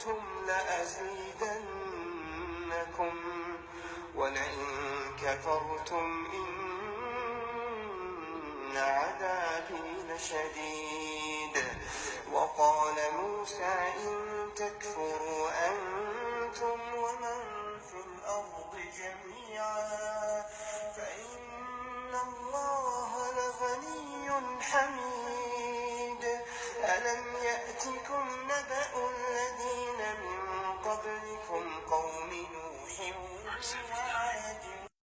كفرتم لأزيدنكم ولئن كفرتم إن عذابي لشديد. وقال موسى إن تكفروا أنتم ومن في الأرض جميعا فإن الله لغني حميد. ألم يأتكم